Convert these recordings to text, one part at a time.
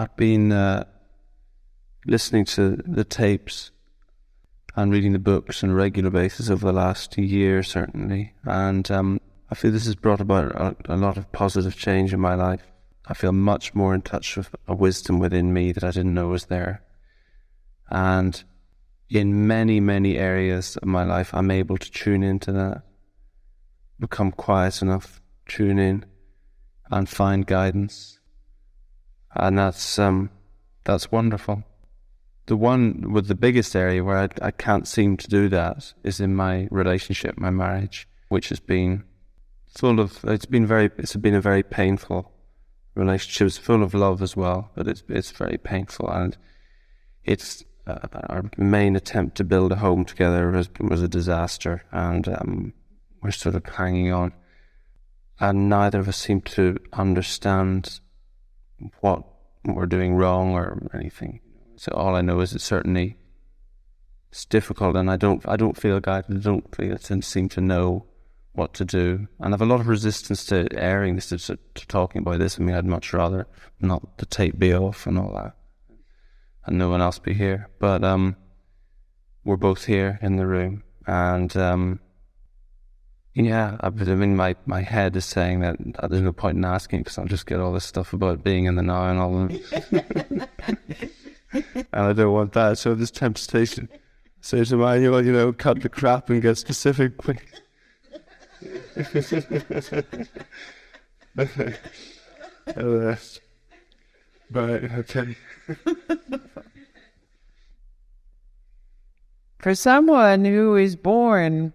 I've been listening to the tapes and reading the books on a regular basis over the last year, certainly. And I feel this has brought about a lot of positive change in my life. I feel much more in touch with a wisdom within me that I didn't know was there. And in many, many areas of my life, I'm able to tune into that, become quiet enough, tune in, and find guidance. And that's wonderful. The one with the biggest area where I can't seem to do that is in my relationship, my marriage, which has been it's been a very painful relationship. It's full of love as well, but it's very painful, and it's our main attempt to build a home together was a disaster, and we're sort of hanging on, and neither of us seem to understand what we're doing wrong or anything. So all I know is it's difficult, and I don't feel guided. I don't feel to seem to know what to do, and I have a lot of resistance to airing this, to talking about this. I mean, I'd much rather not the tape be off and all that, and no one else be here. But we're both here in the room, and yeah, I mean, my head is saying that there's no point in asking, because I'll just get all this stuff about being in the now and all that. And I don't want that. So this temptation, say to Emmanuel, cut the crap and get specific. Right, okay. For someone who is born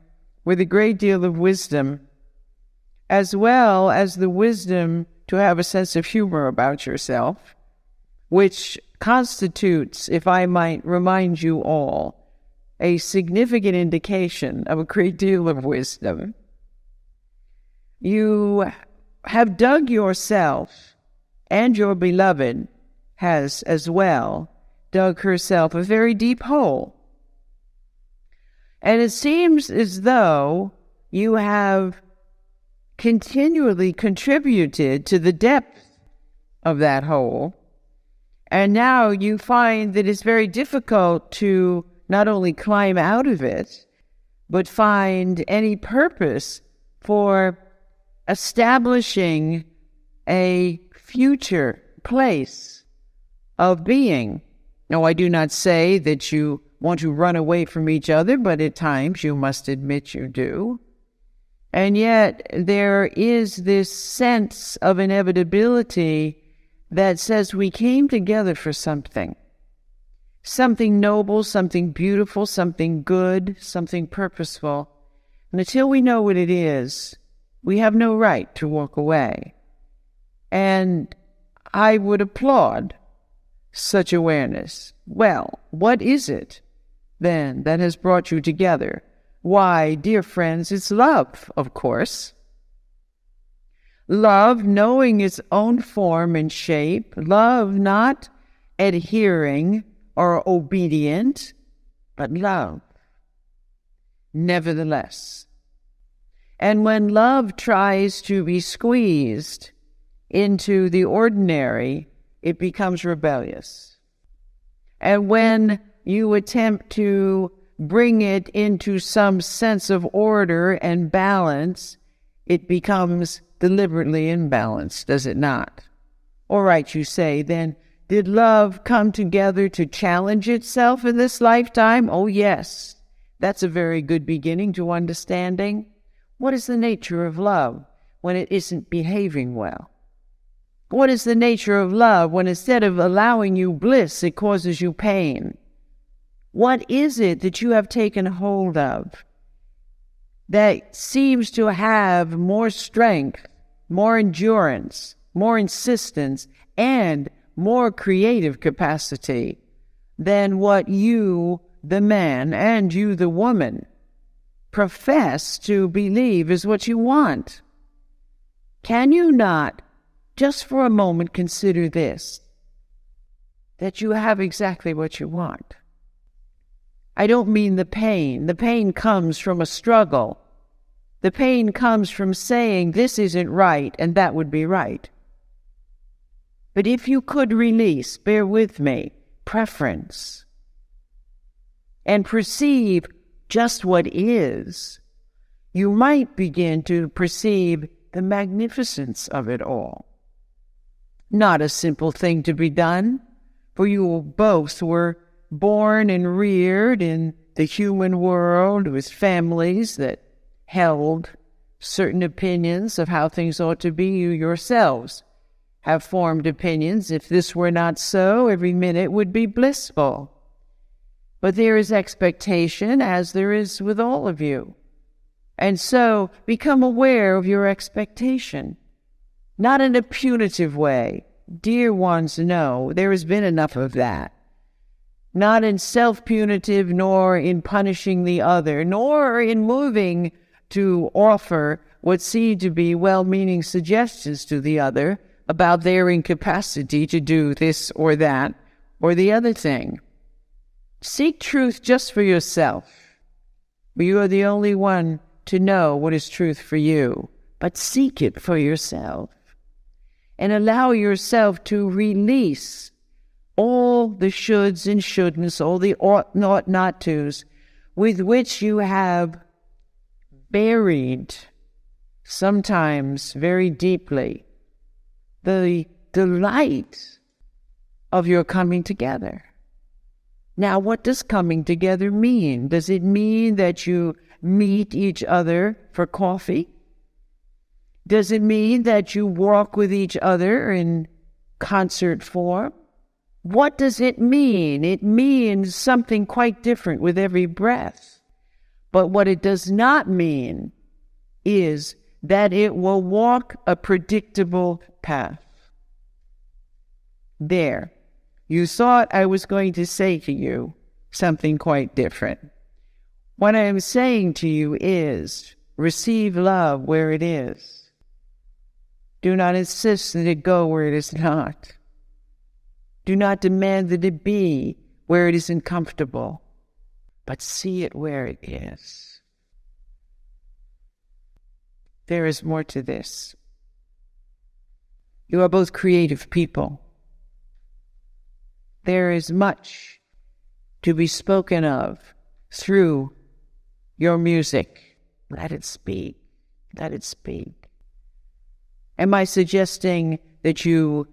with a great deal of wisdom, as well as the wisdom to have a sense of humor about yourself, which constitutes, if I might remind you all, a significant indication of a great deal of wisdom, you have dug yourself, and your beloved has as well dug herself a very deep hole. And it seems as though you have continually contributed to the depth of that hole. And now you find that it's very difficult to not only climb out of it, but find any purpose for establishing a future place of being. Now, I do not say that you want to run away from each other, but at times you must admit you do. And yet there is this sense of inevitability that says we came together for something noble, something beautiful, something good, something purposeful. And until we know what it is, we have no right to walk away. And I would applaud such awareness. Well, what is it then that has brought you together? Why, dear friends, it's love, of course. Love knowing its own form and shape. Love not adhering or obedient, but love, nevertheless. And when love tries to be squeezed into the ordinary, it becomes rebellious. And when you attempt to bring it into some sense of order and balance, it becomes deliberately imbalanced, does it not? All right, you say, then, did love come together to challenge itself in this lifetime? Oh, yes. That's a very good beginning to understanding. What is the nature of love when it isn't behaving well? What is the nature of love when instead of allowing you bliss, it causes you pain? What is it that you have taken hold of that seems to have more strength, more endurance, more insistence, and more creative capacity than what you, the man, and you, the woman, profess to believe is what you want? Can you not, just for a moment, consider this, that you have exactly what you want? I don't mean the pain. The pain comes from a struggle. The pain comes from saying this isn't right and that would be right. But if you could release, bear with me, preference, and perceive just what is, you might begin to perceive the magnificence of it all. Not a simple thing to be done, for you both were born and reared in the human world with families that held certain opinions of how things ought to be. You yourselves have formed opinions. If this were not so, every minute would be blissful. But there is expectation, as there is with all of you. And so become aware of your expectation, not in a punitive way. Dear ones, no, there has been enough of that. Not in self-punitive, nor in punishing the other, nor in moving to offer what seem to be well-meaning suggestions to the other about their incapacity to do this or that or the other thing. Seek truth just for yourself. You are the only one to know what is truth for you, but seek it for yourself. And allow yourself to release all the shoulds and shouldn'ts, all the ought not tos, with which you have buried, sometimes very deeply, the delight of your coming together. Now, what does coming together mean? Does it mean that you meet each other for coffee? Does it mean that you walk with each other in concert form? What does it mean? It means something quite different with every breath. But what it does not mean is that it will walk a predictable path. There. You thought I was going to say to you something quite different. What I am saying to you is, receive love where it is. Do not insist that it go where it is not. Do not demand that it be where it isn't comfortable, but see it where it is. There is more to this. You are both creative people. There is much to be spoken of through your music. Let it speak. Let it speak. Am I suggesting that you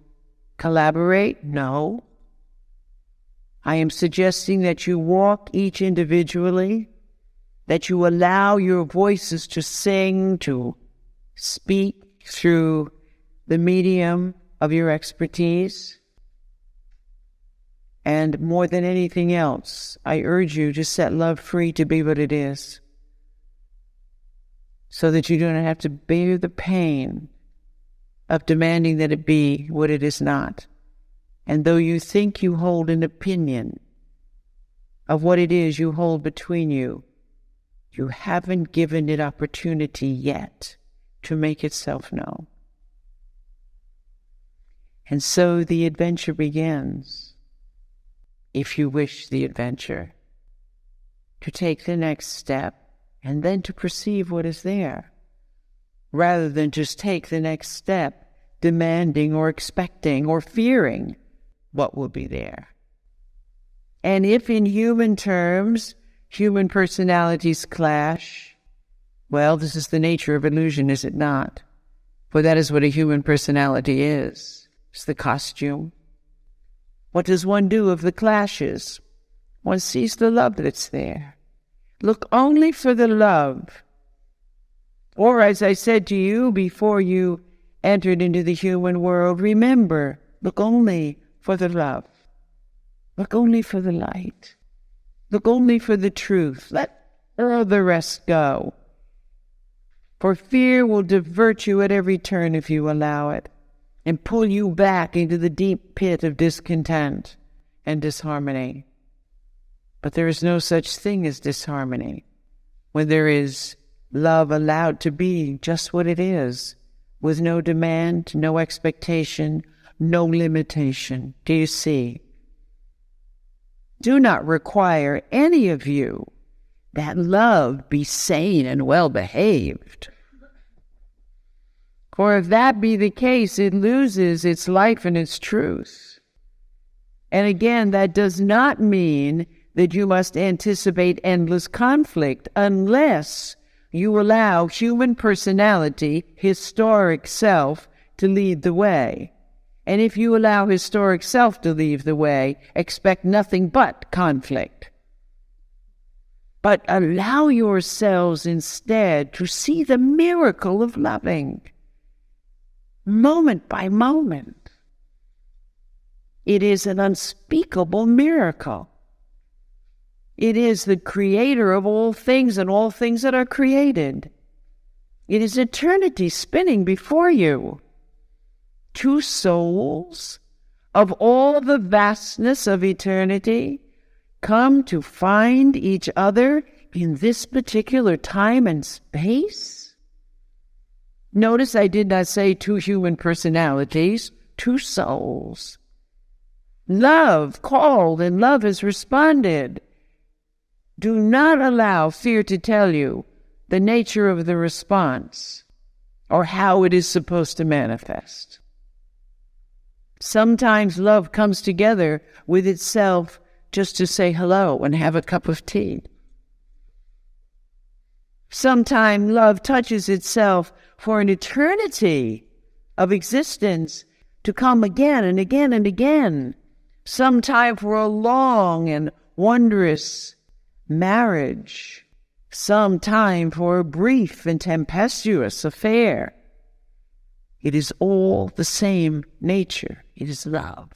collaborate? No. I am suggesting that you walk each individually, that you allow your voices to sing, to speak through the medium of your expertise. And more than anything else, I urge you to set love free to be what it is, so that you don't have to bear the pain of demanding that it be what it is not. And though you think you hold an opinion of what it is you hold between you, you haven't given it opportunity yet to make itself known. And so the adventure begins. If you wish the adventure, to take the next step and then to perceive what is there, rather than just take the next step demanding or expecting or fearing what will be there. And if in human terms, human personalities clash, well, this is the nature of illusion, is it not? For that is what a human personality is. It's the costume. What does one do of the clashes? One sees the love that's there. Look only for the love. Or, as I said to you before you entered into the human world, remember, look only for the love. Look only for the light. Look only for the truth. Let all the rest go. For fear will divert you at every turn if you allow it, and pull you back into the deep pit of discontent and disharmony. But there is no such thing as disharmony when there is love allowed to be just what it is, with no demand, no expectation, no limitation. Do you see? Do not require any of you that love be sane and well-behaved. For if that be the case, it loses its life and its truth. And again, that does not mean that you must anticipate endless conflict unless you allow human personality, historic self, to lead the way. And if you allow historic self to lead the way, expect nothing but conflict. But allow yourselves instead to see the miracle of loving, moment by moment. It is an unspeakable miracle. It is the creator of all things and all things that are created. It is eternity spinning before you. Two souls of all the vastness of eternity come to find each other in this particular time and space. Notice I did not say two human personalities, two souls. Love called and love has responded. Do not allow fear to tell you the nature of the response or how it is supposed to manifest. Sometimes love comes together with itself just to say hello and have a cup of tea. Sometimes love touches itself for an eternity of existence to come again and again and again. Sometime for a long and wondrous marriage, some time for a brief and tempestuous affair. It is all the same nature. It is love.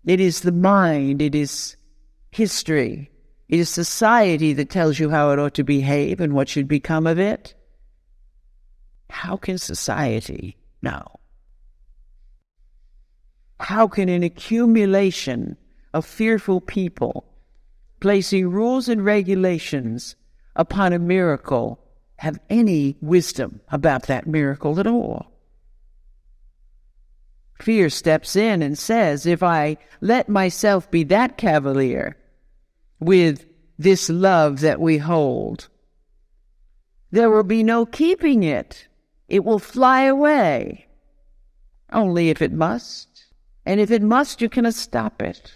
It is the mind. It is history. It is society that tells you how it ought to behave and what should become of it. How can society know? How can an accumulation of fearful people placing rules and regulations upon a miracle have any wisdom about that miracle at all? Fear steps in and says, if I let myself be that cavalier with this love that we hold, there will be no keeping it. It will fly away. Only if it must. And if it must, you cannot stop it.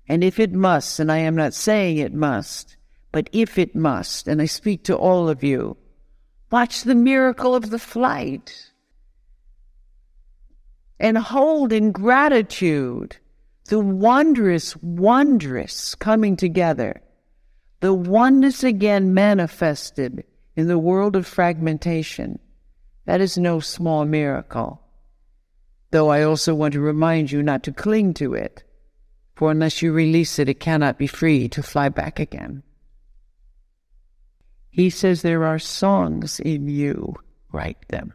And if it must, and I am not saying it must, but if it must, and I speak to all of you, watch the miracle of the flight and hold in gratitude the wondrous coming together, the oneness again manifested in the world of fragmentation. That is no small miracle. Though I also want to remind you not to cling to it, for unless you release it, it cannot be free to fly back again. He says there are songs in you. Write them.